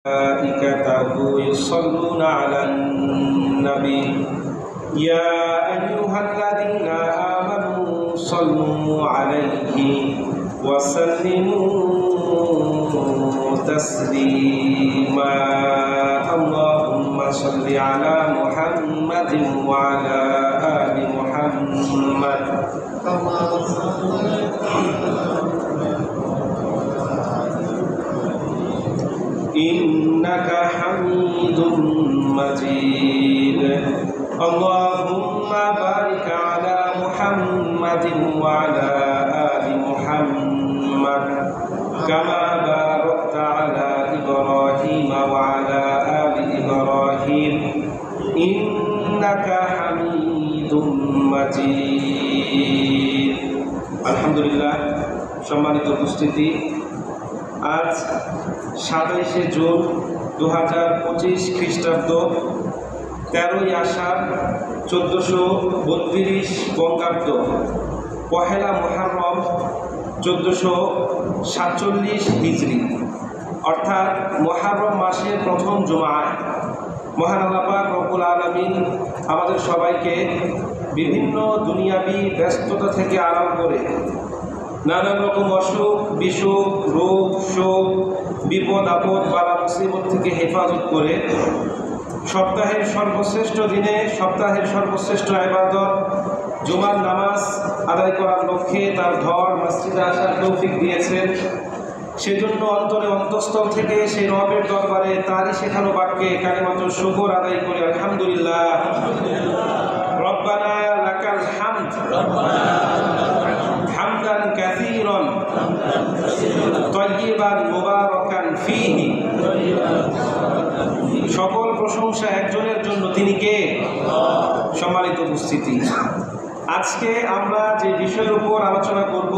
ملائكته يصلون على النبي يا أيها الذين آمنوا صلوا عليه وسلموا تسليما اللهم صل على محمد وعلى آل محمد إنك حميد مجيد اللهم بارك على محمد وعلى آل محمد كما باركت على إبراهيم وعلى آل إبراهيم إنك حميد مجيد الحمد لله সম্মানিত উপস্থিতি আজ 27শে জুন 2025 খ্রিস্টাব্দ 13ই আষাঢ় 1432 বঙ্গাব্দ পহেলা মুহররম 1447 হিজরি অর্থাৎ মুহররম মাসের প্রথম জুমায় মহান আল্লাহ পাক রব্বুল আলামিন আমাদের সবাইকে বিভিন্ন দুনিয়াবী ব্যস্ততা থেকে আরাম করে নানান রকম অসুখ বিসুখ রোগ শোক বিপদ আপদ বালা মুসিবত থেকে হেফাজত করে সপ্তাহের সর্বশ্রেষ্ঠ দিনে সপ্তাহের সর্বশ্রেষ্ঠ ইবাদত জুমার নামাজ আদায় করার লক্ষ্যে তার ঘর মসজিদে আসার তৌফিক দিয়েছেন। সেজন্য অন্তরে অন্তঃস্থল থেকে সেই রবের দরবারে তারই শেখানো বাক্যে কালিমাতুল শুকর আদায় করে আলহামদুলিল্লাহ রব্বানা লাকাল হামদ হামদান কাসীরান তাইয়িবান মুবারাকান ফীহি সকল প্রশংসা একজনের জন্য, তিনি কে? সম্মানিত উপস্থিতি, আজকে আমরা যে বিষয়ের উপর আলোচনা করব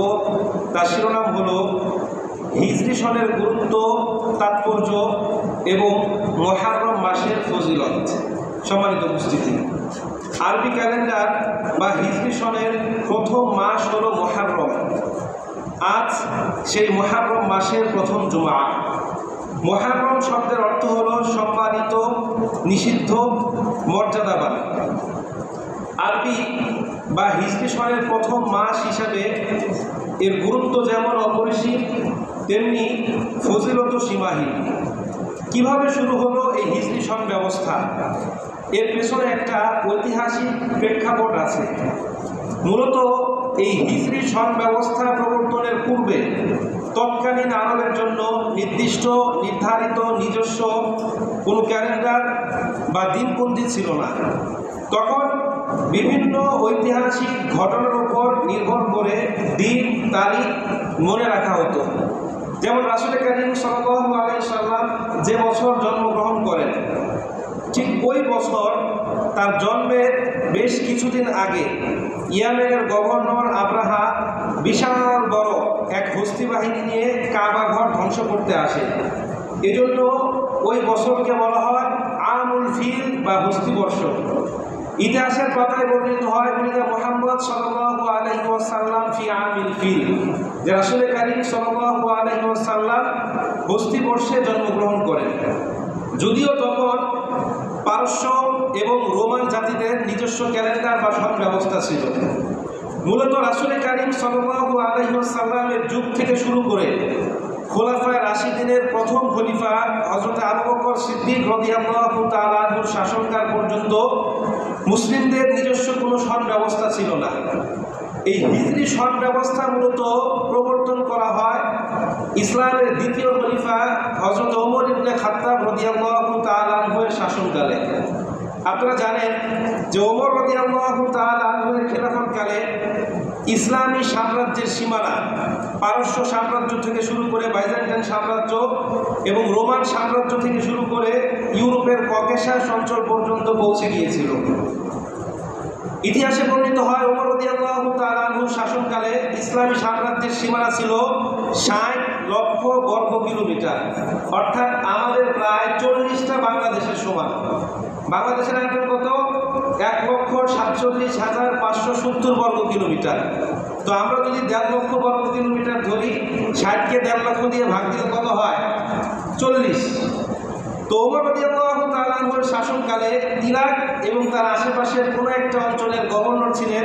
তার শিরোনাম হলো হিজরি সনের গুরুত্ব, তাৎপর্য এবং মুহররম মাসের ফজিলত। সম্মানিত উপস্থিতি, আরবি ক্যালেন্ডার বা হিজরি সনের প্রথম মাস হলো মুহররম। আজ সেই মুহররম মাসের প্রথম জুমা। মুহররম শব্দের অর্থ হলো সম্মানিত, নিষিদ্ধ, মর্যাদাবান। আরবি বা হিজরি সনের প্রথম মাস হিসাবে এর গুরুত্ব যেমন অপরিসীম তেমনি ফজিলত সীমাহীন। কিভাবে শুরু হলো এই হিজরি সন ব্যবস্থা? এর পেছনে একটা ঐতিহাসিক প্রেক্ষাপট আছে। মূলত এই হিজরি সন ব্যবস্থা প্রবর্তনের পূর্বে তৎকালীন আরবের জন্য নির্দিষ্ট নির্ধারিত নিজস্ব কোনো ক্যালেন্ডার বা দিনপঞ্জি ছিল না। তখন বিভিন্ন ঐতিহাসিক ঘটনার উপর নির্ভর করে দিন তারিখ মনে রাখা হতো। যেমন রাসূল কারীম সাল্লাল্লাহু আলাইহি সাল্লাম যে বছর জন্মগ্রহণ করেন, ঠিক ওই বছর তার জন্মের বেশ কিছুদিন আগে ইয়েমেনের গভর্নর আব্রাহা বিশাল বড় এক হস্তি বাহিনী নিয়ে কাবা ঘর ধ্বংস করতে আসে। এজন্য ওই বছরকে বলা হয় আমুল ফিল বা হস্তি বর্ষ। ইতিহাসের পাতায় বর্ণিত হয় মুহাম্মদ সাল্লাল্লাহু আলাইহি ওয়াসাল্লাম ফি আমিল ফিল, যে রাসূল কারীম সাল্লাল্লাহু আলাইহি ওয়াসাল্লাম হস্তি বর্ষে জন্মগ্রহণ করেন। যদিও তখন পারস্য এবং রোমান জাতিদের নিজস্ব ক্যালেন্ডার বা সন ব্যবস্থা ছিল। মূলত রাসূল কারীম সাল্লাল্লাহু আলাইহি ওয়াসাল্লামের যুগ থেকে শুরু করে খোলাফায়ে রাশিদিনের প্রথম খলিফা হযরত আবু বকর সিদ্দিক রাদিয়াল্লাহু তাআলা আনহুর শাসনকাল পর্যন্ত মুসলিমদের নিজস্ব কোনো সন ব্যবস্থা ছিল না। এই হিজরি সন ব্যবস্থা মূলত প্রবর্তন করা হয় ইসলামের দ্বিতীয় খলিফা হযরত ওমর ইবনে খাত্তাব রাদিয়াল্লাহু তাআলা আনহুর শাসনকালে। আপনারা জানেন যে ওমর রাদিয়াল্লাহু তাআলা আনহুর খেলাফতকালে ইসলামী সাম্রাজ্যের সীমানা পারস্য সাম্রাজ্য থেকে শুরু করে বাইজেন্টাইন সাম্রাজ্য এবং রোমান সাম্রাজ্য থেকে শুরু করে ইউরোপের ককেশাস অঞ্চল পর্যন্ত পৌঁছে গিয়েছিল। ইতিহাসে বর্ণিত হয় ওমর রাদিয়াল্লাহু তাআলা আনহুর শাসনকালে ইসলামী সাম্রাজ্যের সীমানা ছিল 60 লক্ষ বর্গ কিলোমিটার, অর্থাৎ আমাদের প্রায় 40টা বাংলাদেশের সমান। বাংলাদেশের আয়তন কত? 1,47,570 বর্গ কিলোমিটার। তো আমরা যদি 1.5 লক্ষ বর্গ কিলোমিটার ধরি, 60কে 1.5 লক্ষ দিয়ে ভাগ দিলে কত হয়? 40। তো ওমর রাদিয়াল্লাহু তাআলা আনহুর শাসনকালে ইরাক এবং তার আশেপাশের কোনো একটা অঞ্চলের গভর্নর ছিলেন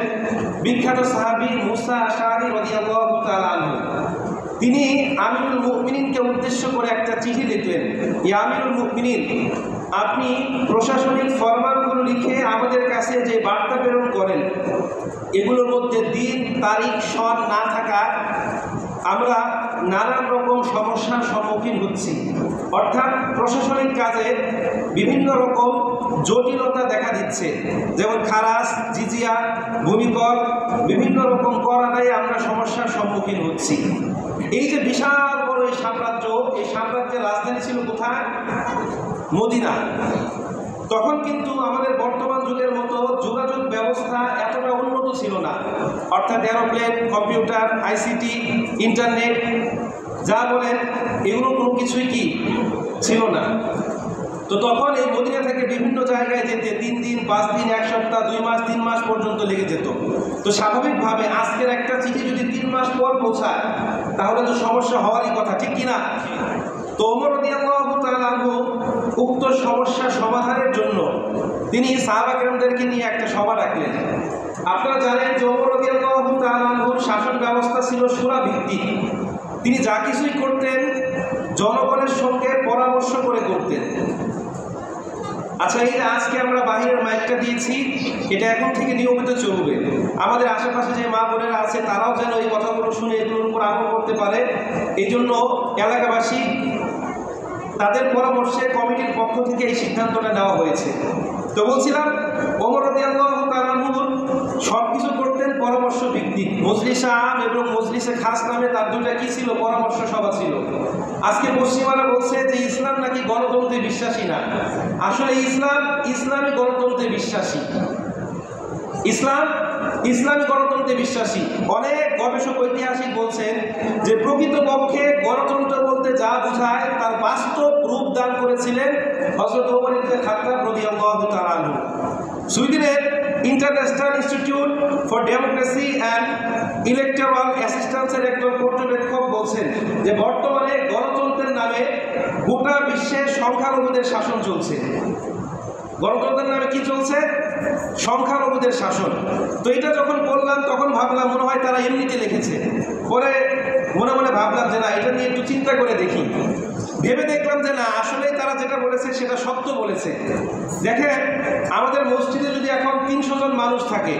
বিখ্যাত সাহাবী মুসা আশআরী রাদিয়াল্লাহু তাআলা আনহু। তিনি আমিরুল মুমিনিনকে উদ্দেশ্য করে একটা চিঠি লিখলেন, ইয়া আমিরুল মুমিনিন, আপনি প্রশাসনিক ফরমানগুলো লিখে আমাদের কাছে যে বার্তা প্রেরণ করেন, এগুলোর মধ্যে দিন, তারিখ, সন না থাকা আমরা নানান রকম সমস্যার সম্মুখীন হচ্ছি। অর্থাৎ প্রশাসনিক কাজে বিভিন্ন রকম জটিলতা দেখা দিচ্ছে, যেমন খারাজ, জিজিয়া, ভূমিকর, বিভিন্ন রকম কর আদায়ে আমরা সমস্যার সম্মুখীন হচ্ছি। এই যে বিশাল বড় এই সাম্রাজ্য, এই সাম্রাজ্যের রাজধানী ছিল কোথায়? মদিনা। তখন কিন্তু আমাদের বর্তমান যুগের মতো যোগাযোগ ব্যবস্থা এতটা উন্নত ছিল না, অর্থাৎ এরোপ্লেন, কম্পিউটার, আইসিটি, ইন্টারনেট যা বলেন এগুলো কোনো কিছুই কি ছিল না। তো তখন এই মদিনা থেকে বিভিন্ন জায়গায় যেতে 3 দিন, 5 দিন, 1 সপ্তাহ, 2 মাস, 3 মাস পর্যন্ত লেগে যেত। তো স্বাভাবিকভাবে আজকের একটা চিঠি যদি 3 মাস পর পৌঁছায় তাহলে তো সমস্যা হওয়ারই কথা, ঠিক কিনা? তো ওমর রাদিয়াল্লাহু তাআলা আনহু উক্ত সমস্যা সমাধানের জন্য তিনি সাহাবা কেরামদেরকে নিয়ে একটা সভা ডাকলেন। আপনারা জানেন যে ওমর রাদিয়াল্লাহু তাআলা আনহুর শাসন ব্যবস্থা ছিল শূরা ভিত্তিক। তিনি যা কিছুই করতেন জনগণের সঙ্গে পরামর্শ করে করতেন। আচ্ছা, এই যে আজকে আমরা বাহিরের মাইকটা দিয়েছি, এটা এখন থেকে নিয়মিত চলবে। আমাদের আশেপাশে যে মা বোনেরা আছে তারাও যেন এই কথাগুলো শুনে এগুলোর উপর আমল করতে পারে, এই জন্য এলাকাবাসী তাদের পরামর্শে কমিটির পক্ষ থেকে এই সিদ্ধান্তটা নেওয়া হয়েছে। তো বলছিলাম, ওমর রাদিয়াল্লাহু তাআলা আনহু সব কিছু করতেন পরামর্শ ভিত্তিক। মজলিসে আম এবং মজলিসে খাস নামে তার দুইটা কি ছিল? পরামর্শ সভা ছিল। আজকে পশ্চিমারা বলছে যে ইসলাম নাকি গণতন্ত্রে বিশ্বাসী না। আসলে ইসলামী গণতন্ত্রে বিশ্বাসী। ইসলামী গণতন্ত্রে বিশ্বাসী। অনেক গবেষক ঐতিহাসিক বলছেন যে প্রকৃতপক্ষে গণতন্ত্র বলতে যা বোঝায় তার বাস্তব রূপ দান করেছিলেন হযরত ওমর ইবনে খাত্তাব রাদিয়াল্লাহু তাআলা আনহু। সুইডেনের international institute for democracy and electoral অ্যাসিস্ট্যান্সের একজন পর্যবেক্ষক বলছেন যে বর্তমানে গণতন্ত্রের নামে গোটা বিশ্বে সংখ্যালঘুদের শাসন চলছে। গণতন্ত্রের নামে কি চলছে? সংখ্যালঘুদের শাসন। তো এটা যখন বললাম তখন ভাবলাম মনে হয় তারা এমনিতে লিখেছে। পরে মনে মনে ভাবলাম যে না, এটা নিয়ে একটু চিন্তা করে দেখি। ভেবে দেখলাম যে না, আসলেই তারা যেটা বলেছে সেটা সত্য বলেছে। দেখেন, আমাদের মসজিদে যদি এখন 300 জন মানুষ থাকে,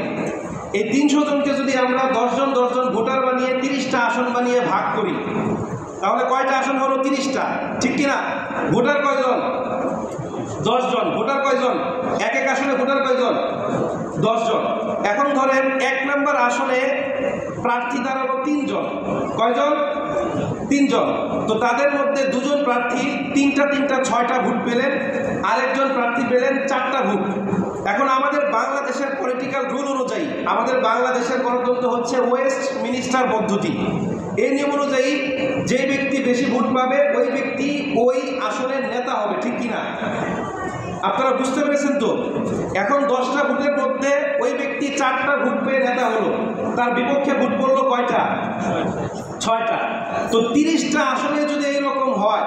এই 300 জনকে যদি আমরা 10 জন ভোটার বানিয়ে 30টা আসন বানিয়ে ভাগ করি, তাহলে কয়টা আসন হলো? 30টা, ঠিক কিনা? ভোটার কয়জন? 10 জন। ভোটার কয়জন? এক আসনে ভোটার কয়জন? 10 জন। এখন ধরেন 1 নম্বর আসনে প্রার্থী দাঁড়ালো 3 জন। কয়জন? 3 জন। তো তাদের মধ্যে 2 জন প্রার্থী 3টা 6টা ভোট পেলেন, আরেকজন প্রার্থী পেলেন 4টা ভোট। এখন আমাদের বাংলাদেশের পলিটিক্যাল রুল অনুযায়ী আমাদের বাংলাদেশের গণতন্ত্র হচ্ছে ওয়েস্ট মিনিস্টার পদ্ধতি। এই নিয়ম অনুযায়ী যে ব্যক্তি বেশি ভোট পাবে ওই ব্যক্তি ওই আসনের নেতা হবে, ঠিক কিনা? আপনারা বুঝতে পেরেছেন তো? এখন 10টা ভোটের মধ্যে ওই ব্যক্তি 4টা ভোট পেয়ে নেতা হলো, তার বিপক্ষে ভোট পড়লো কয়টা? 6টা। তো 30টা আসনে যদি এইরকম হয়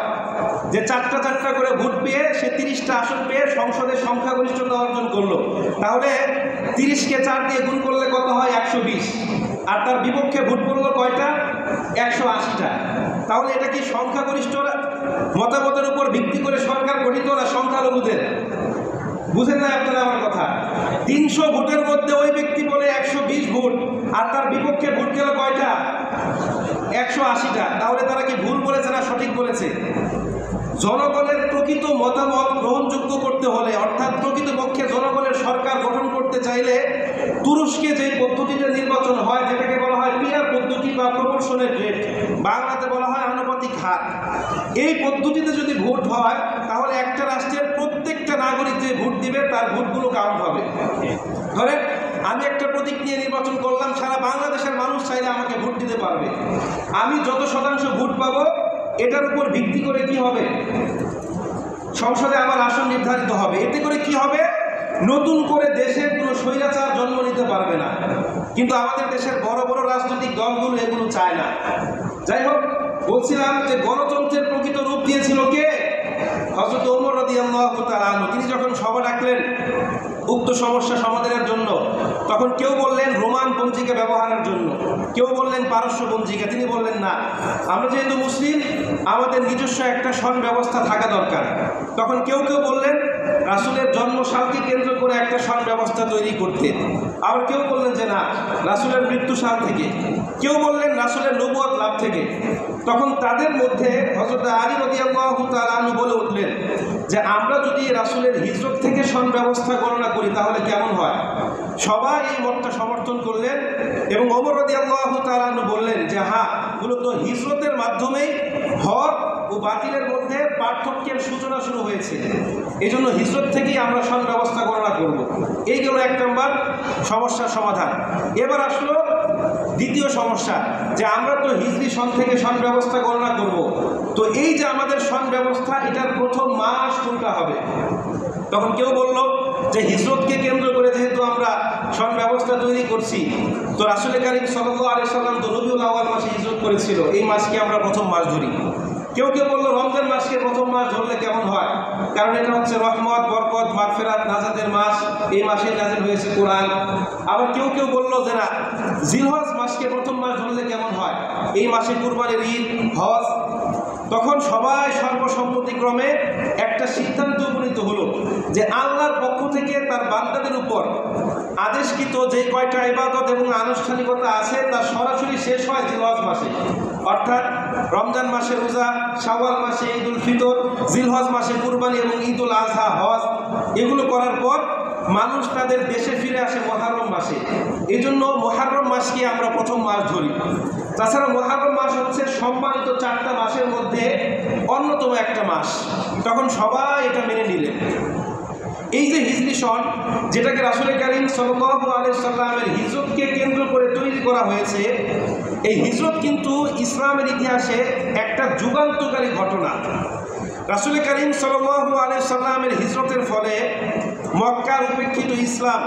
যে 4টা করে ভোট পেয়ে সে 30টা আসন পেয়ে সংসদের সংখ্যাগরিষ্ঠতা অর্জন করলো, তাহলে 30কে 4 দিয়ে গুণ করলে কত হয়? 120। আর তার বিপক্ষে ভোট পড়লো কয়টা? 180টা। তাহলে এটা কি সংখ্যাগরিষ্ঠ মতামতের উপর ভিত্তি করে সরকার গঠিত না সংখ্যালঘুদের? বুঝেন না আপনারা আমার কথা? 300 ভোটের মধ্যে ওই ব্যক্তি বলে 120 ভোট, আর তার বিপক্ষে ভোট গেল কয়টা? 180টা। তাহলে তারা কি ভুল বলেছে না সঠিক বলেছে? জনগণের প্রকৃত মতামত গ্রহণযোগ্য করতে হলে, অর্থাৎ প্রকৃতপক্ষে জনগণের সরকার গঠন করতে চাইলে তুরস্কে যে পদ্ধতিতে নির্বাচন হয়, যেটাকে বলা হয় পিয়ার পদ্ধতি বা প্রপোর্শনের রেট, বাংলাতে বলা হয় আনুপাতিক হার, এই পদ্ধতিতে যদি ভোট হয় তাহলে একটা রাষ্ট্রের প্রত্যেকটা নাগরিক যে ভোট দিবে তার ভোটগুলো কাউন্ট হবে। ধরেন আমি একটা প্রতীক নিয়ে নির্বাচন করলাম, সারা বাংলাদেশের মানুষ চাইলে আমাকে ভোট দিতে পারবে। আমি যত শতাংশ ভোট পাবো এটার উপর ভিত্তি করে কি হবে? সংসদে আমার আসন নির্ধারিত হবে। এতে করে কি হবে? নতুন করে দেশের কোনো স্বৈরাচার জন্ম নিতে পারবে না। কিন্তু আমাদের দেশের বড় বড় রাজনৈতিক দলগুলো এগুলো চায় না। যাই হোক, বলছিলাম যে গণতন্ত্রের প্রকৃত রূপ দিয়েছিল কে? হযরত ওমর রাদিয়াল্লাহু তাআলা আনহু তিনি যখন সভা ডাকলেন উক্ত সমস্যা সমাধানের জন্য, তখন কেউ বললেন রোমান পঞ্জিকা ব্যবহারের জন্য, কেউ বললেন পারস্য পঞ্জিকা। তিনি বললেন না, আমরা যেহেতু মুসলিম আমাদের নিজস্ব একটা সন ব্যবস্থা থাকা দরকার। তখন কেউ কেউ বললেন রাসূলের জন্মসালকে কেন্দ্র করে একটা সন ব্যবস্থা তৈরি করতে। আবার কেউ বললেন যে না, রাসূলের মৃত্যু সাল থেকে। কেউ বললেন রাসূলের নবুয়ত লাভ থেকে। তখন তাদের মধ্যে হযরত আলী রাদিয়াল্লাহু তাআলা আনহু বলে উঠলেন যে আমরা যদি রাসূলের হিজরত থেকে সন ব্যবস্থা গণনা করি তাহলে কেমন হয়। সবাই এই মতটা সমর্থন করলেন এবং ওমর রাদিয়াল্লাহু তাআলা আনহু বললেন যে হ্যাঁ, মূলত হিজরতের মাধ্যমেই হক ও বাতিলের মধ্যে পার্থক্যের সূচনা শুরু হয়েছে, এই জন্য হিজরত থেকেই আমরা সন ব্যবস্থা গণনা করব। এই গেল এক নম্বর সমস্যার সমাধান। এবার আসলো দ্বিতীয় সমস্যা, যে আমরা তো হিজরি সন থেকে সন ব্যবস্থা গণনা করব, তো এই যে আমাদের সন ব্যবস্থা এটার প্রথম মাস কোনটা হবে। তখন কেউ বলল যে হিজরতকে কেন্দ্র করে যেহেতু আমরা সন ব্যবস্থা তৈরি করছি, তো রাসূল কারীম সাল্লাল্লাহু আলাইহি সাল্লাম তো রবিউল আউয়াল মাসে হিজরত করেছিল, এই মাসকে আমরা প্রথম মাস ধরি। কেউ কেউ বললো রমজান মাসকে প্রথম মাস ধরলে কেমন হয়, কারণ এটা হচ্ছে রহমত, বরকত, মাগফিরাত, নাজাতের মাস, এই মাসে নাজিল হয়েছে কোরআন। আবার কেউ কেউ বললো যে না, জিলহজ মাসকে প্রথম মাস ধরলে কেমন হয়, এই মাসে কুরবানির ঈদ, হজ। তখন সবাই সর্বসম্মতিক্রমে একটা সিদ্ধান্ত উপনীত হলো যে আল্লাহর পক্ষ থেকে তার বান্দাদের উপর আদেশকৃত যে কয়টা ইবাদত এবং আনুষ্ঠানিকতা আছে তা সরাসরি শেষ হয় জিলহজ মাসে, অর্থাৎ রমজান মাসে রোজা, শাওয়াল মাসে ঈদুল ফিতর, জিলহজ মাসে কুরবানি এবং ঈদুল আজহা, হজ। এগুলো করার পর মানুষ তাদের দেশে ফিরে আসে মুহররম মাসে। এই জন্য মুহররম মাসকে আমরা প্রথম মাস ধরি। তাছাড়া মুহররম মাস হচ্ছে সম্মানিত 4টা মাসের মধ্যে অন্যতম একটা মাস। তখন সবাই এটা মেনে নিলেন। এই যে হিজরি সন, যেটাকে রাসূল কারীম সাল্লাল্লাহু আলাইহি সাল্লামের হিজরতকে কেন্দ্র করে তৈরি করা হয়েছে, এই হিজরত কিন্তু ইসলামের ইতিহাসে একটা যুগান্তকারী ঘটনা। রাসূল কারীম সাল্লাল্লাহু আলাইহি সাল্লামের হিজরতের ফলে মক্কার উপেক্ষিত ইসলাম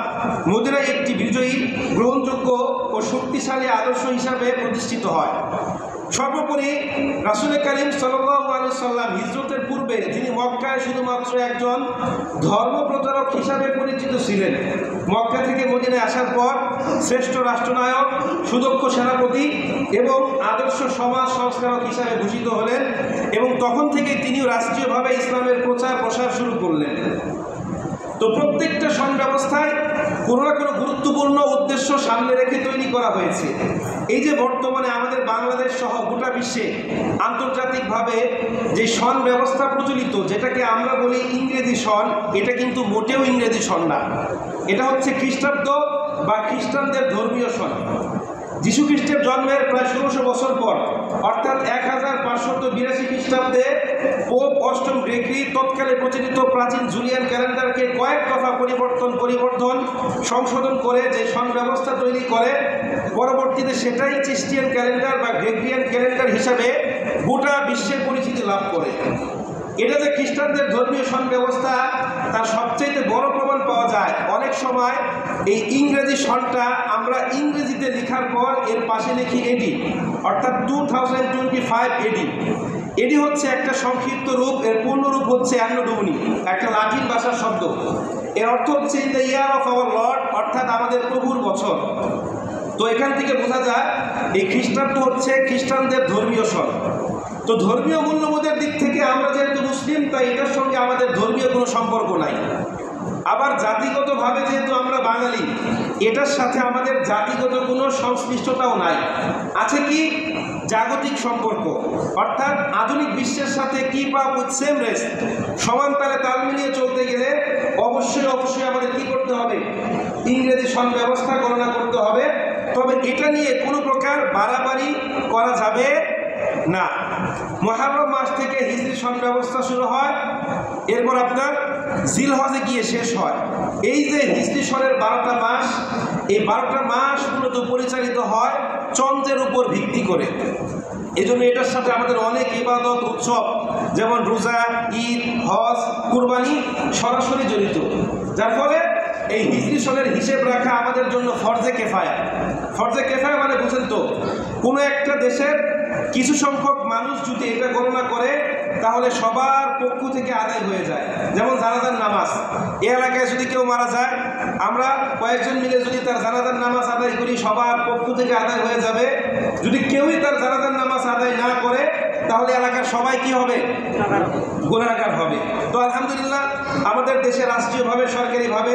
মদিনায় একটি বিজয়ী, গ্রহণযোগ্য ও শক্তিশালী আদর্শ হিসাবে প্রতিষ্ঠিত হয়। সর্বোপরি রাসূল কারীম সাল্লাল্লাহু আলাইহি সাল্লাম হিজরতের পূর্বে তিনি মক্কায় শুধুমাত্র একজন ধর্মপ্রচারক হিসাবে পরিচিত ছিলেন। মক্কা থেকে মদিনায় আসার পর শ্রেষ্ঠ রাষ্ট্রনায়ক, সুদক্ষ সেনাপতি এবং আদর্শ সমাজ সংস্কারক হিসাবে ভূষিত হলেন এবং তখন থেকে তিনিও রাষ্ট্রীয়ভাবে ইসলামের প্রচার প্রসার শুরু করলেন। তো প্রত্যেকটা সন ব্যবস্থায় কোনো না কোনো গুরুত্বপূর্ণ উদ্দেশ্য সামনে রেখে তৈরি করা হয়েছে। এই যে বর্তমানে আমাদের বাংলাদেশ সহ গোটা বিশ্বে আন্তর্জাতিকভাবে যে সন ব্যবস্থা প্রচলিত, যেটাকে আমরা বলি ইংরেজি সন, এটা কিন্তু মোটেও ইংরেজি সন না। এটা হচ্ছে খ্রিস্টাব্দ বা খ্রিস্টানদের ধর্মীয় সন। যীশু খ্রিস্টের জন্মের প্রায় 1600 বছর পর, অর্থাৎ 1582 খ্রিস্টাব্দে পোপ অষ্টম গ্রেগরি তৎকালে প্রচলিত প্রাচীন জুলিয়ান ক্যালেন্ডারকে কয়েক দফা পরিবর্তন সংশোধন করে যে সন ব্যবস্থা তৈরি করে, পরবর্তীতে সেটাই খ্রিস্টিয়ান ক্যালেন্ডার বা গ্রেগরিয়ান ক্যালেন্ডার হিসাবে গোটা বিশ্বে পরিচিতি লাভ করে। এটা যে খ্রিস্টানদের ধর্মীয় সন ব্যবস্থা, তার সবচেয়ে বড় প্রমাণ পাওয়া যায় অনেক সময় এই ইংরেজি সনটা আমরা ইংরেজিতে লেখার পর এর পাশে লিখি এডি, অর্থাৎ 2025 এডি। এডি হচ্ছে একটা সংক্ষিপ্ত রূপ, এর পূর্ণ রূপ হচ্ছে অ্যানো ডোমিনি, একটা লাতিন ভাষার শব্দ। এর অর্থ হচ্ছে in the year of our Lord, অর্থাৎ আমাদের প্রভুর বছর। তো এখান থেকে বোঝা যায় এই খ্রিস্টাব্দ হচ্ছে খ্রিস্টানদের ধর্মীয় সন। তো ধর্মীয় মূল্যবোধের দিক থেকে আমরা যেহেতু মুসলিম, তাই এটার সঙ্গে আমাদের ধর্মীয় কোনো সম্পর্ক নাই। আবার জাতিগতভাবে যেহেতু আমরা বাঙালি, এটার সাথে আমাদের জাতিগত কোনো সংশ্লিষ্টতাও নাই। আছে কি জাগতিক সম্পর্ক, অর্থাৎ আধুনিক বিশ্বের সাথে keep up with same race, সমান তালে তাল মিলিয়ে চলতে গেলে অবশ্যই আমাদের কি করতে হবে, ইংরেজি সন ব্যবস্থা গণনা করতে হবে। তবে এটা নিয়ে কোনো প্রকার বাড়াবাড়ি করা যাবে না। মুহররম মাস থেকে হিজরি সন ব্যবস্থা শুরু হয়, এরপর আপনার জিলহজে গিয়ে শেষ হয়। এই যে হিজরি সনের 12টা মাস, এই 12টা মাস মূলত পরিচালিত হয় চন্দ্রের উপর ভিত্তি করে। এই জন্য এটার সাথে আমাদের অনেক ইবাদত উৎসব, যেমন রোজা, ঈদ, হজ, কুরবানি সরাসরি জড়িত, যার ফলে এই হিজরি সনের হিসেব রাখা আমাদের জন্য ফরজে কেফায়া। ফরজে কেফায়া মানে বুঝেন তো, কোনো একটা দেশের কিছু সংখ্যক মানুষ যদি এটা গণনা করে তাহলে সবার পক্ষ থেকে আদায় হয়ে যায়। যেমন জানাজার নামাজ, এই এলাকায় যদি কেউ মারা যায়, আমরা কয়েকজন মিলে যদি তার জানাজার নামাজ আদায় করি, সবার পক্ষ থেকে আদায় হয়ে যাবে। যদি কেউই তার জানাজার নামাজ আদায় না করে, তাহলে এলাকার সবাই কি হবে? গুনাহগার হবে। তো আলহামদুলিল্লাহ, আমাদের দেশে রাষ্ট্রীয়ভাবে সরকারিভাবে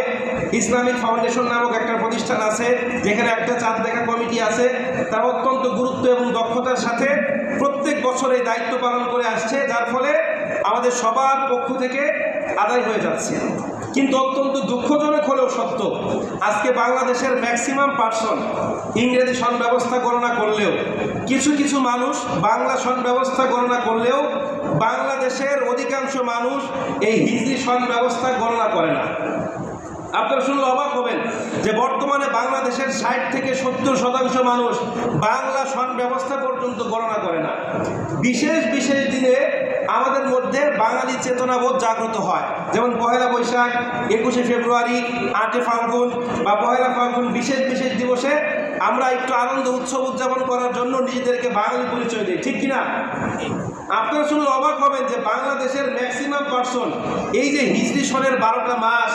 ইসলামিক ফাউন্ডেশন নামক একটা প্রতিষ্ঠান আছে, যেখানে একটা চাঁদ দেখা কমিটি আছে। তারা অত্যন্ত গুরুত্ব এবং দক্ষতার সাথে প্রত্যেক বছর এই দায়িত্ব পালন করে আসছে, যার ফলে আমাদের সবার পক্ষ থেকে আদায় হয়ে যাচ্ছে। কিন্তু অত্যন্ত দুঃখজনক হলেও সত্য, আজকে বাংলাদেশের ম্যাক্সিমাম পার্সন ইংরেজি সন ব্যবস্থা গণনা করলেও, কিছু কিছু মানুষ বাংলা সন ব্যবস্থা গণনা করলেও বাংলাদেশের অধিকাংশ মানুষ এই হিজরি সন ব্যবস্থা গণনা করে না। আপনারা শুনলে অবাক হবেন যে বর্তমানে বাংলাদেশের 60 থেকে 70% মানুষ বাংলা সন ব্যবস্থা পর্যন্ত গণনা করে না। বিশেষ বিশেষ দিনে আমাদের মধ্যে বাঙালি চেতনাবোধ জাগ্রত হয়, যেমন পহেলা বৈশাখ, 21শে ফেব্রুয়ারি, 8 ফাল্গুন বা পহেলা ফাল্গুন, বিশেষ বিশেষ দিবসে আমরা একটু আনন্দ উৎসব উদযাপন করার জন্য নিজেদেরকে বাঙালি পরিচয় দিই, ঠিক কিনা? আপনারা শুনলে অবাক হবেন যে বাংলাদেশের ম্যাক্সিমাম পার্সন এই যে হিজরি সনের 12টা মাস,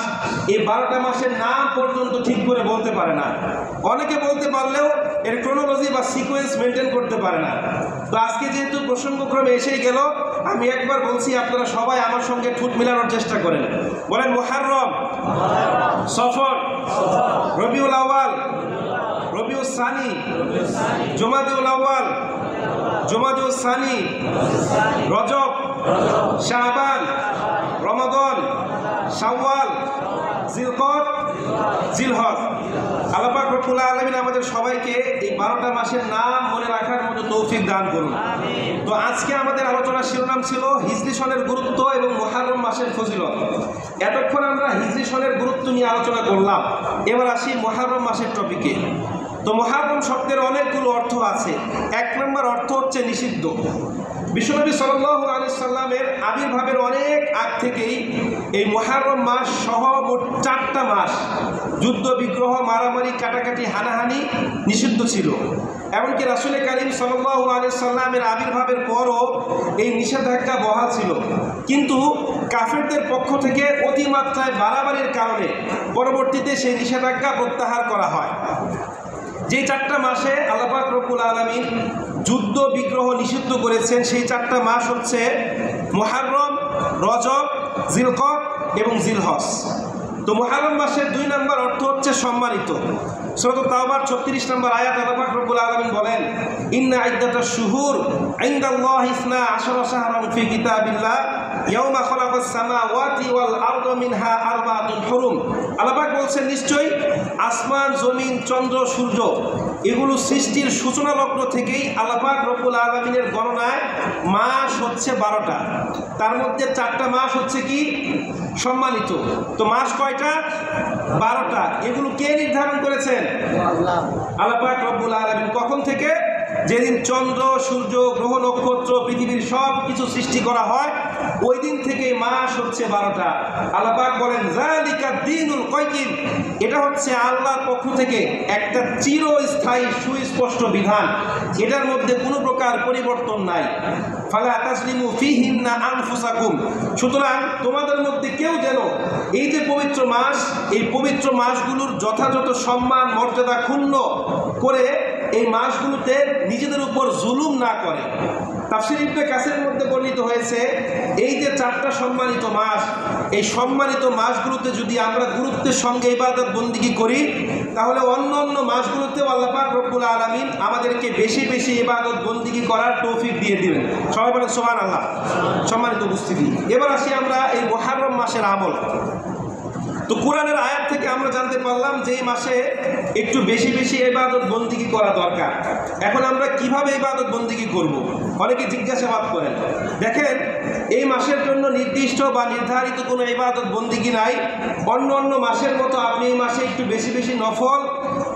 এই 12টা মাসের নাম পর্যন্ত ঠিক করে বলতে পারে না। অনেকে বলতে পারলেও এর ক্রোনোলজি বা সিকোয়েন্স মেনটেন করতে পারে না। তো আজকে যেহেতু প্রসঙ্গক্রমে এসেই গেল, আমি একবার বলছি, আপনারা সবাই আমার সঙ্গে ঠোঁট মিলানোর চেষ্টা করেন। বলেন মুহররম, সফর, রবিউল আউয়াল, রবিউল সানি, জুমাদুল আউয়াল, জুমাদুল সানি, রজব, শাবান, রমাদান, শাওয়াল, জিলকদ, জিলহজ। আল্লাহ পাক রব্বুল আলামিন আমাদের সবাইকে এই 12টা মাসের নাম মনে রাখার মতো তৌফিক দান করুন। তো আজকে আমাদের আলোচনার শিরোনাম ছিল হিজরি সনের গুরুত্ব এবং মুহররম মাসের ফজিলত। এতক্ষণ আমরা হিজরি সনের গুরুত্ব নিয়ে আলোচনা করলাম, এবার আসি মুহররম মাসের টপিকে। তো মুহররম শব্দের অনেকগুলো অর্থ আছে। 1 নম্বর অর্থ হচ্ছে নিষিদ্ধ। বিশ্বনবী সাল্লাল্লাহু আলাইহি সাল্লামের আবির্ভাবের অনেক আগ থেকেই এই মুহররম মাস সহ মোট 4টা মাস যুদ্ধ বিগ্রহ, মারামারি, কাটাকাটি, হানাহানি নিষিদ্ধ ছিল। এমনকি রাসূল কারীম সাল্লাল্লাহু আলাইহি সাল্লামের আবির্ভাবের পরও এই নিষেধাজ্ঞা বহাল ছিল, কিন্তু কাফেরদের পক্ষ থেকে অতিমাত্রায় বাড়াবাড়ির কারণে পরবর্তীতে সেই নিষেধাজ্ঞা প্রত্যাহার করা হয়। যে 4টা মাসে আল্লাহ পাক রব্বুল আলামিন যুদ্ধ বিগ্রহ নিষিদ্ধ করেছেন, সেই 4টা মাস হচ্ছে মুহররম, রজব, জিলকদ এবং জিলহজ। তো মুহররম মাসের 2 নম্বর অর্থ হচ্ছে সম্মানিত। সূরা তাওবার 36 নম্বর আয়াত আল্লাহ পাক রব্বুল আলামিন বলেন, ইন্না ইদ্দাতাশ শুহুর ইনদাল্লাহি 12 শাহরান ফি কিতাবিল্লাহ ইয়াওমা খালাকাস সামাওয়াতি ওয়াল আরদা মিনহা আরবাতুন হুরুম। আল্লাহ পাক বলছেন, নিশ্চয়ই আসমান, জমিন, চন্দ্র, সূর্য এগুলো সৃষ্টির সূচনা লগ্ন থেকেই আল্লাহ পাক রব্বুল আলামিনের গণনায় মাস হচ্ছে 12টা। তার মধ্যে 4টা মাস হচ্ছে কি? সম্মানিত। তো মাস কয়টা? 12টা। এগুলো কে নির্ধারণ করেছেন? আল্লাহ পাক রব্বুল আলামিন। কখন থেকে? যেদিন চন্দ্র, সূর্য, গ্রহ, নক্ষত্র, পৃথিবীর সব কিছু সৃষ্টি করা হয়, ওই দিন থেকে মাস হচ্ছে 12টা। আল্লাহ পাক বলেন, যালিকা দ্বীনুল কাইয়িম, এটা হচ্ছে আল্লাহর পক্ষ থেকে একটা চিরস্থায়ী সুস্পষ্ট বিধান, এটার মধ্যে কোনো প্রকার পরিবর্তন নাই। ফালা তাসলিমু ফীহিন্না আনফুসাকুম, সুতরাং তোমাদের মধ্যে কেউ যেন এই যে পবিত্র মাস, এই পবিত্র মাসগুলোর যথাযথ সম্মান মর্যাদা ক্ষুণ্ণ করে এই মাসগুলোতে নিজেদের উপর জুলুম না করে। তাফসীর ইবনে কাসিরের মধ্যে বর্ণিত হয়েছে, এই যে 4টা সম্মানিত মাস, এই সম্মানিত মাসগুলোতে যদি আমরা গুরুত্বের সঙ্গে ইবাদত বন্দেগী করি, তাহলে অন্য অন্য মাসগুলোতেও আল্লাহ পাক রব্বুল আলামিন আমাদেরকে বেশি বেশি ইবাদত বন্দেগী করার তৌফিক দিয়ে দিবেন। সবাই বলেন সুবহানাল্লাহ। সম্মানিত উপস্থিতি, এবার আসি আমরা এই মুহররম মাসের আমল। তো কোরআনের আয়াত থেকে আমরা জানতে পারলাম যে এই মাসে একটু বেশি বেশি ইবাদত বন্দেগী করা দরকার। এখন আমরা কিভাবে ইবাদত বন্দেগী করব? অনেকে জিজ্ঞাসাবাদ করেন। দেখেন, এই মাসের জন্য নির্দিষ্ট বা নির্ধারিত কোনো ইবাদত বন্দেগী নাই। অন্য অন্য মাসের মতো আপনি এই মাসে একটু বেশি বেশি নফল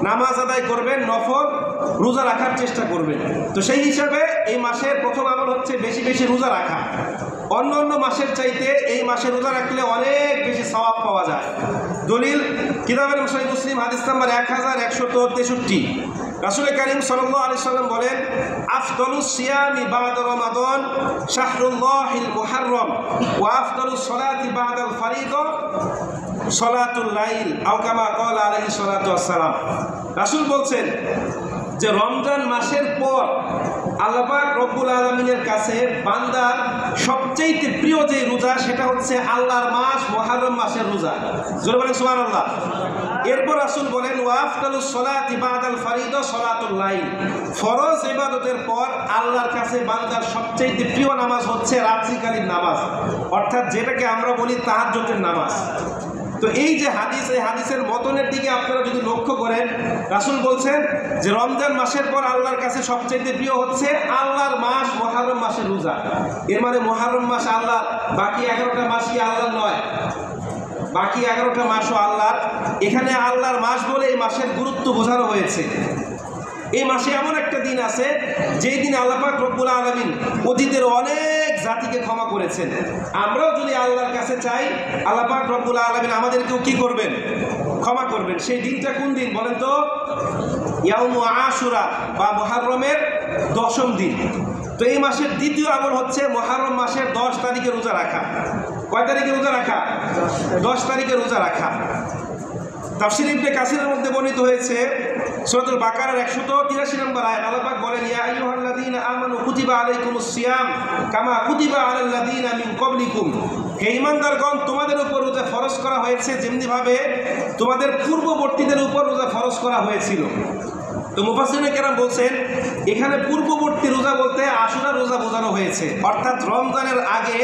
নামাজ আদায় করবেন, নফল রোজা রাখার চেষ্টা করবেন। তো সেই হিসাবে এই মাসের প্রথম আমল হচ্ছে বেশি বেশি রোজা রাখা। অন্য অন্য মাসের চাইতে এই মাসে রোজা রাখলে অনেক বেশি সওয়াব পাওয়া যায়। দলিল কিতাবের সহিহ মুসলিম হাদিস নাম্বার 1163। রাসূল করিম সাল্লাল্লাহু আলাইহি সাল্লাম বলেন, আফদালুস সিয়ামি বা'দা রমাদান শাহরুল্লাহিল মুহাররম ওয়া আফদালুস সালাতি বা'দাল ফারিদা সালাতুল লাইল আও কামা ক্বালা আলাইহিস সালাতু ওয়াস সালাম। রাসূল বলছেন যে রমজান মাসের পর আল্লাহ পাক রব্বুল আলামিনের কাছে বান্দার সবচেয়ে প্রিয় যে রোজা সেটা হচ্ছে আল্লাহর মাস মুহররম মাসের রোজা। জোরে বলেন সুবহানাল্লাহ। এরপর রাসূল বলেন, ওয়া আফদালুস সালাতি বা'দাল ফারিদা সালাতুল লাইল, ফরজ ইবাদতের পর আল্লাহর কাছে বান্দার সবচেয়ে প্রিয় নামাজ হচ্ছে রাত্রিকালীন নামাজ, অর্থাৎ যেটাকে আমরা বলি তাহাজ্জুদের নামাজ। তো এই যে হাদিস, এই হাদিসের মতনের দিকে আপনারা যদি লক্ষ্য করেন, রাসূল বলছেন যে রমজান মাসের পর আল্লাহর কাছে সবচেয়ে প্রিয় হচ্ছে আল্লাহর মাস মুহররম মাসের রোজা। এর মানে মুহররম মাস আল্লাহর, বাকি 11টা মাস কি আল্লাহর নয়? বাকি 11টা মাসও আল্লাহর। এখানে আল্লাহর মাস বলে এই মাসের গুরুত্ব বোঝানো হয়েছে। এই মাসে এমন একটা দিন আছে যেই দিন আল্লাহ পাক রব্বুল আলামিন অতীতের অনেক জাতিকে ক্ষমা করেছেন। আমরাও যদি আল্লাহর কাছে চাই, আল্লাহ পাক রব্বুল আলামিন আমাদেরকেও কি করবেন? ক্ষমা করবেন। সেই দিনটা কোন দিন বলেন তো? ইয়াউমু আশুরা বা মুহররমের 10ম দিন। তো এই মাসের দ্বিতীয় আমল হচ্ছে মুহররম মাসের 10 তারিখে রোজা রাখা। কয় তারিখে রোজা রাখা? 10 তারিখে রোজা রাখা। তাফসীর ইবনে কাসিরের মধ্যে বর্ণিত হয়েছে, সূরাতুল বাকারার 183 নম্বর আয়াত, আল্লাহ পাক বলেন, ইয়া আইয়ুহাল্লাযীনা আমানু কুতিবা আলাইকুমুস সিয়াম কামা কুতিবা আলাল্লাযীনা মিন ক্বাবলিকুম, হে ঈমানদারগণ, তোমাদের উপর রোজা ফরজ করা হয়েছে যেমনিভাবে তোমাদের পূর্ববর্তীদের উপর রোজা ফরজ করা হয়েছিল। তো মুফাসসিরিনে কেরাম বলছেন, এখানে পূর্ববর্তী রোজা বলতে আশুরার রোজা বোঝানো হয়েছে, অর্থাৎ রমজানের আগে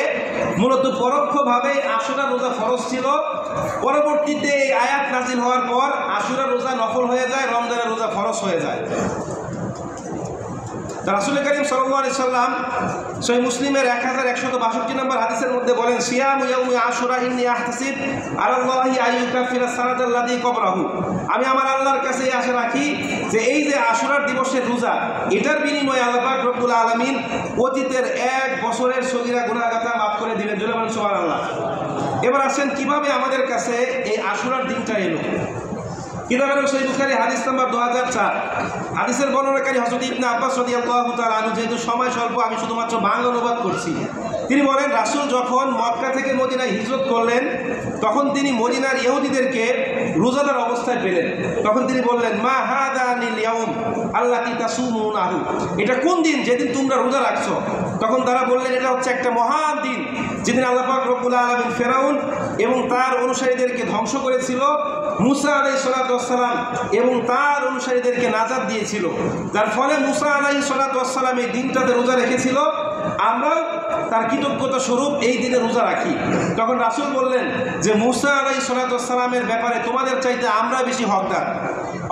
মূলত পরোক্ষভাবে আশুরার রোজা ফরজ ছিল। পরবর্তীতে এই আয়াত নাজিল হওয়ার পর আশুরার রোজা নফল হয়ে যায়, রমজানের রোজা ফরজ হয়ে যায়। রাসূল করিম সাল্লাল্লাহু আলাইহি সাল্লাম সহিহ মুসলিমের 1162 নম্বর হাদিসের মধ্যে বলেন, সিয়ামু ইয়াউমি আশুরা ইন্নী আহতাসিব আলাল্লাহি আইয়ুকাফিরা সানাতাল্লাযী ক্বাবলাহু, আমি আমার আল্লাহর কাছে এই আশা রাখি যে এই যে আশুরার দিবসের রোজা, এটার বিনিময়ে আল্লাহ পাক রব্বুল আলামিন অতীতের 1 বছরের সগীরা গুনাহগাতা মাফ করে দিলেন। জোরে বলেন সুবহানাল্লাহ। এবার আসেন কিভাবে আমাদের কাছে এই আশুরার দিনটা এলো। কিতাবের সহিহ বুখারী হাদিস নাম্বার 2004, হাদিসের বর্ণনাকারী হযরত ইবনে আব্বাস রাদিয়াল্লাহু তাআলা আনহু, যেহেতু সময় স্বল্প আমি শুধুমাত্র বাংলা অনুবাদ করছি, তিনি বলেন, রাসূল যখন মক্কা থেকে মদিনায় হিজরত করলেন তখন তিনি মদিনার ইহুদিদেরকে রোজাদার অবস্থায় পেলেন। তখন তিনি বললেন, মা হাদানিল ইয়াউম আল্লাতী তাসুমুনাহু, এটা কোন দিন যেদিন তোমরা রোজা রাখছো? তখন তারা বললেন, এটা হচ্ছে একটা মহান দিন যেদিন আল্লাহ পাক রব্বুল আলামিন ফেরাউন এবং তার অনুসারীদেরকে ধ্বংস করেছিল, মুসা আলাইহিস সালাতু ওয়াস সালাম এবং তার অনুসারীদেরকে নাজাত দিয়েছিল, যার ফলে মুসা আলাইহিস সালাতু ওয়াস সালাম এই দিনটাতে রোজা রেখেছিল। আমরাও তার কৃতজ্ঞতা স্বরূপ এই দিনে রোজা রাখি। তখন রাসূল বললেন যে মুসা আলাইহিস সালাতু ওয়াস সালামের ব্যাপারে তোমাদের চাইতে আমরা বেশি হকদার,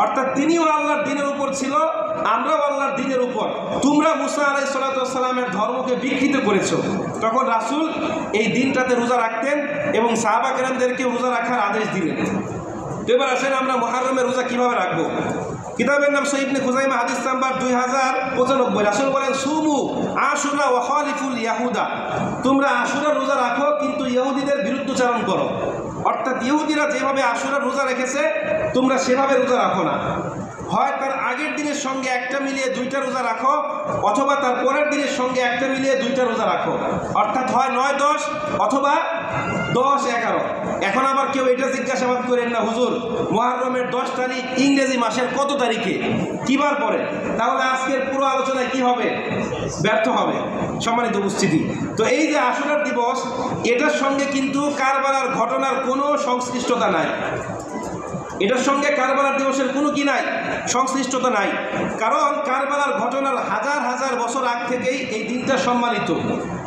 অর্থাৎ তিনিও আল্লাহর দ্বীনের উপর ছিল, আমরাও আল্লাহর দ্বীনের উপর। তোমরা মুসা আলাইহিস সালাতু ওয়াস সালামের ধর্মকে বিকৃত করেছো। তখন রাসূল এই দিনটাতে রোজা রাখতেন এবং সাহাবা কেরামদেরকে রোজা রাখার আদেশ দিলেন। এবার আসেন আমরা মুহররমের রোজা কিভাবে রাখবো। কিতাবের নাম সহিহ ইবনে খুজাইমা হাদিস নাম্বার 2095, রাসূল বলেন, সুমু আশুরা ওয়া খালিফুল ইয়াহুদা, তোমরা আশুরার রোজা রাখো কিন্তু ইহুদিদের বিরুদ্ধচারণ করো, অর্থাৎ ইহুদিরা যেভাবে আশুরার রোজা রেখেছে তোমরা সেভাবে রোজা রাখো না। হয় তার আগের দিনের সঙ্গে একটা মিলিয়ে 2টা রোজা রাখো, অথবা তার পরের দিনের সঙ্গে একটা মিলিয়ে 2টা রোজা রাখো, অর্থাৎ হয় 9-10 অথবা 10-11। এখন আবার কেউ এটা জিজ্ঞাসাবাদ করেন না, হুজুর মুহররমের 10 তারিখ ইংরেজি মাসের কত তারিখে, কিবার পরে? তাহলে আজকের পুরো আলোচনায় কি হবে? ব্যর্থ হবে। সম্মানিত উপস্থিতি, তো এই যে আশুরার দিবস, এটার সঙ্গে কিন্তু কারবালার ঘটনার কোনো সংশ্লিষ্টতা নাই। এটার সঙ্গে কারবালার দিবসের কোনো কি নাই, সংশ্লিষ্টতা নাই। কারণ কারবালার ঘটনার হাজার হাজার বছর আগ থেকেই এই দিনটা সম্মানিত।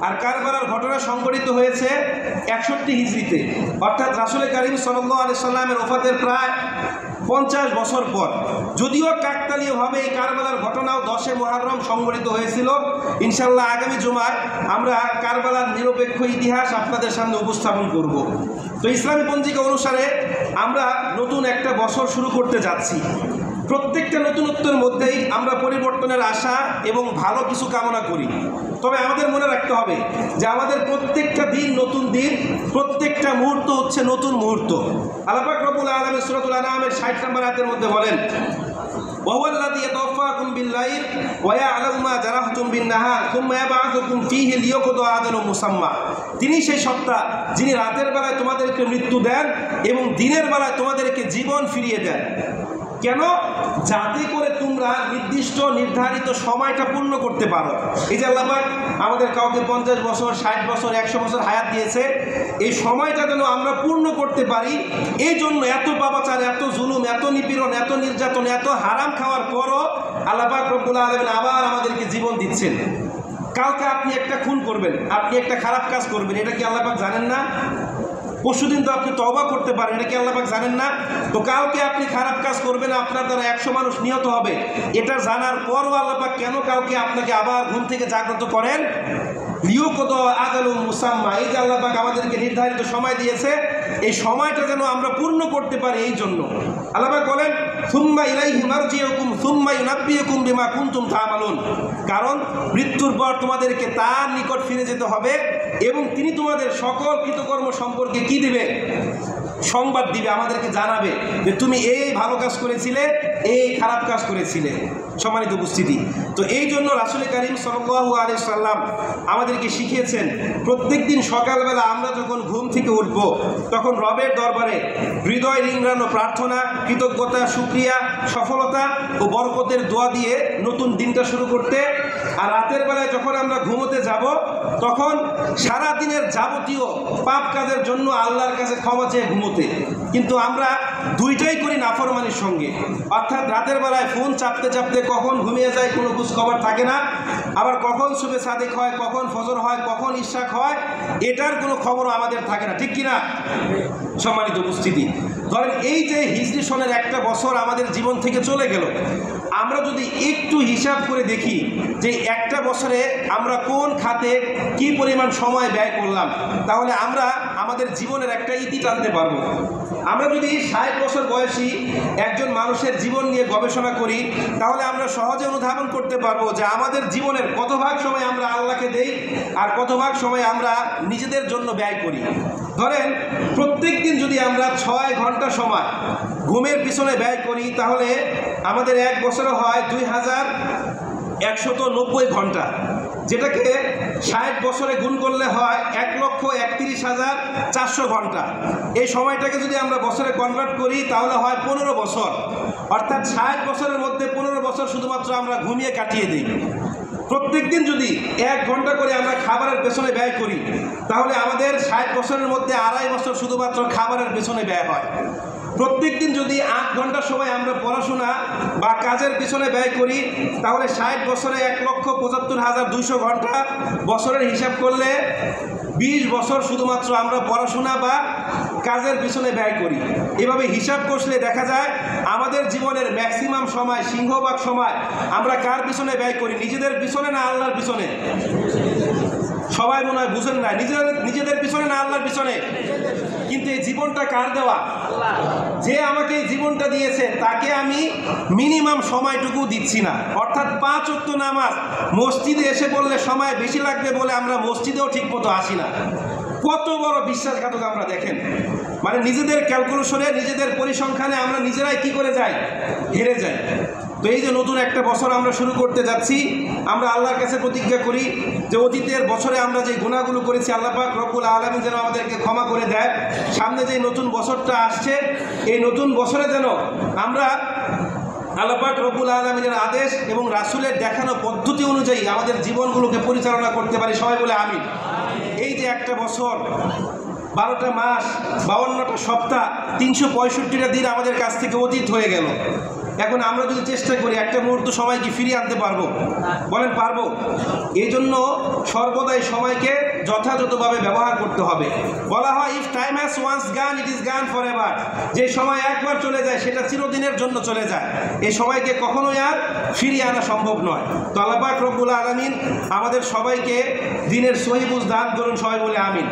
আর কারবালার ঘটনা সংঘটিত হয়েছে 61 হিজরিতে, অর্থাৎ রাসূল করিম সাল্লাল্লাহু আলাইহি সাল্লামের ওফাতের প্রায় 50 বছর পর। যদিও কাকতালীয়ভাবে এই কারবালার ঘটনাও 10 মুহররম সংঘটিত হয়েছিল। ইনশাআল্লাহ আগামী জুমায় আমরা কারবালার নিরপেক্ষ ইতিহাস আপনাদের সামনে উপস্থাপন করব। তো ইসলামী পঞ্জিকা অনুসারে আমরা নতুন একটা বছর শুরু করতে যাচ্ছি। প্রত্যেকটা নতুনত্বের মধ্যেই আমরা পরিবর্তনের আশা এবং ভালো কিছু কামনা করি। তবে আমাদের মনে রাখতে হবে যে আমাদের প্রত্যেকটা দিন নতুন দিন, প্রত্যেকটা মুহূর্ত হচ্ছে নতুন মুহূর্ত। আল্লাহ পাক রব্বুল আলামিন সূরাতুল আনআমের 60 নম্বর আয়াতের মধ্যে বলেন, ওয়াহুয়াল্লাযী ইয়াতাওয়াফাকুম বিল-লাইল ওয়া ইয়া'লামু মা জারাহতুম বিন-নাহার সুম্মা ইয়াবআসুকুম ফীহি লিয়াকদা আজালুম মুসাম্মা। তিনি সেই সত্তা যিনি রাতের বেলায় তোমাদেরকে মৃত্যু দেন এবং দিনের বেলায় তোমাদেরকে জীবন ফিরিয়ে দেন। কেন? যাতে করে তোমরা নির্দিষ্ট নির্ধারিত সময়টা পূর্ণ করতে পারো। এই যে আল্লাহ পাক আমাদের কাউকে 50 বছর, 60 বছর, 100 বছর হায়াত দিয়েছে, এই সময়টা যেন আমরা পূর্ণ করতে পারি, এই জন্য এত পাপাচার, এত জুলুম, এত নিপীড়ন, এত নির্যাতন, এত হারাম খাওয়ার পরও আল্লাহ পাক রব্বুল আলামিন আবার আমাদেরকে জীবন দিচ্ছেন। কালকে আপনি একটা খুন করবেন, আপনি একটা খারাপ কাজ করবেন, এটা কি আল্লাহ পাক জানেন না? পরশুদিন তো আপনি তওবা করতে পারেন, এটা কি আল্লাহ পাক জানেন না? তো কালকে আপনি খারাপ কাজ করবেন, আপনার দ্বারা 100 মানুষ নিহত হবে, এটা জানার পরও আল্লাহ পাক কেন কালকে আপনাকে আবার ঘুম থেকে জাগ্রত করেন? লিয়াকদা আজালুম মুসাম্মা। এই যে আল্লাহ পাক আমাদেরকে নির্ধারিত সময় দিয়েছে, এই সময়টা যেন আমরা পূর্ণ করতে পারি, এই জন্য আল্লাহ পাক বলেন, সুম্মা ইলাইহি মারজিউকুম সুম্মা ইউনাব্বিউকুম বিমা কুনতুম তা'মালুন। কারণ মৃত্যুর পর তোমাদেরকে তার নিকট ফিরে যেতে হবে এবং তিনি তোমাদের সকল কৃতকর্ম সম্পর্কে কি দিবে? সংবাদ দিবে, আমাদেরকে জানাবে যে তুমি এই ভালো কাজ করেছিলে, এই খারাপ কাজ করেছিলে। সম্মানিত উপস্থিতি, তো এই জন্য রাসূল কারীম সাল্লাল্লাহু আলাইহি সাল্লাম আমাদেরকে শিখিয়েছেন, প্রত্যেক দিন সকালবেলা আমরা যখন ঘুম থেকে উঠব তখন রবের দরবারে হৃদয় রিংড়ানো প্রার্থনা, কৃতজ্ঞতা, শুকরিয়া, সফলতা ও বরকতের দোয়া দিয়ে নতুন দিনটা শুরু করতে, আর রাতের বেলায় যখন আমরা ঘুমোতে যাব তখন সারা দিনের যাবতীয় পাপ কাজের জন্য আল্লাহর কাছে ক্ষমা চেয়ে ঘুমোতে। কিন্তু আমরা দুইটাই করি নাফরমানির সঙ্গে, অর্থাৎ রাতের বেলায় ফোন চাপতে চাপতে কখন ঘুমিয়ে যায় কোনো খোঁজ খবর থাকে না, আবার কখন শুভে সাদেক হয়, কখন ফজর হয়, কখন ইশরাক হয়, এটার কোনো খবরও আমাদের থাকে না, ঠিক কিনা? সম্মানিত উপস্থিতি, ধরেন এই যে হিজরি সনের একটা বছর আমাদের জীবন থেকে চলে গেল, আমরা যদি একটু হিসাব করে দেখি যে একটা বছরে আমরা কোন খাতে কি পরিমাণ সময় ব্যয় করলাম, তাহলে আমরা আমাদের জীবনের একটা ইতি টানতে পারবো। আমরা যদি 60 বছর বয়সী একজন মানুষের জীবন নিয়ে গবেষণা করি, তাহলে আমরা সহজে অনুধাবন করতে পারবো যে আমাদের জীবনের কত ভাগ সময় আমরা আল্লাহকে দেই আর কত ভাগ সময় আমরা নিজেদের জন্য ব্যয় করি। ধরেন প্রত্যেক দিন যদি আমরা 6 ঘন্টা সময় ঘুমের পিছনে ব্যয় করি, তাহলে আমাদের এক বছরে হয় 2190 ঘন্টা, যেটাকে 60 বছরে গুণ করলে হয় 1,31,400 ঘন্টা। এই সময়টাকে যদি আমরা বছরে কনভার্ট করি তাহলে হয় 15 বছর, অর্থাৎ 60 বছরের মধ্যে 15 বছর শুধুমাত্র আমরা ঘুমিয়ে কাটিয়ে দিই। প্রত্যেক দিন যদি 1 ঘন্টা করে আমরা খাবারের পেছনে ব্যয় করি, তাহলে আমাদের 60 বছরের মধ্যে 2.5 বছর শুধুমাত্র খাবারের পেছনে ব্যয় হয়। প্রত্যেক দিন যদি 8 ঘন্টা সময় আমরা পড়াশোনা বা কাজের পিছনে ব্যয় করি, তাহলে 60 বছরে 1,75,200 ঘন্টা, বছরের হিসাব করলে 20 বছর শুধুমাত্র আমরা পড়াশোনা বা কাজের পিছনে ব্যয় করি। এভাবে হিসাব করলে দেখা যায় আমাদের জীবনের ম্যাক্সিমাম সময়, সিংহভাগ সময় আমরা কার পিছনে ব্যয় করি? নিজেদের পিছনে না আল্লাহর পিছনে? সবাই মনে হয় বুঝেন না, নিজেদের পিছনে না আল্লাহর পিছনে? কিন্তু এই জীবনটা কার দেওয়া? যে আমাকে এই জীবনটা দিয়েছে তাকে আমি মিনিমাম সময়টুকু দিচ্ছি না। অর্থাৎ 5 ওয়াক্ত নামাজ মসজিদে এসে পড়লে সময় বেশি লাগবে বলে আমরা মসজিদেও ঠিকমতো আসি না। কত বড় বিশ্বাসঘাতক আমরা, দেখেন। মানে নিজেদের ক্যালকুলেশনে, নিজেদের পরিসংখ্যানে আমরা নিজেরাই কি করে যাই? হেরে যাই। তো এই যে নতুন একটা বছর আমরা শুরু করতে যাচ্ছি, আমরা আল্লাহর কাছে প্রতিজ্ঞা করি যে অতীতের বছরে আমরা যে গুনাহগুলো করেছি আল্লাহ পাক রব্বুল আলামিন যেন আমাদেরকে ক্ষমা করে দেয়। সামনে যে নতুন বছরটা আসছে, এই নতুন বছরে যেন আমরা আল্লাহ পাক রব্বুল আলামিনের আদেশ এবং রাসূলের দেখানো পদ্ধতি অনুযায়ী আমাদের জীবনগুলোকে পরিচালনা করতে পারি। সবাই বলে আমিন। এই যে একটা বছর, 12টা মাস, 52টা সপ্তাহ, 365টা দিন আমাদের কাছ থেকে অতীত হয়ে গেল। এখন আমরা যদি চেষ্টা করি একটা মুহূর্ত সময়কে ফিরিয়ে আনতে পারবো? বলেন পারবো? এই জন্য সর্বদাই সময়কে যথাযথভাবে ব্যবহার করতে হবে। বলা হয় ইফ টাইম হ্যাজ ওয়ান্স গান ইট ইজ গান ফর এভার। যে সময় একবার চলে যায় সেটা চিরদিনের জন্য চলে যায়। এই সময়কে কখনোই আর ফিরিয়ে আনা সম্ভব নয়। তো আল্লাহ পাক রব্বুল আলামিন আমাদের সবাইকে দিনের সহি বুঝ দান করুন। সবাই বলে আমিন।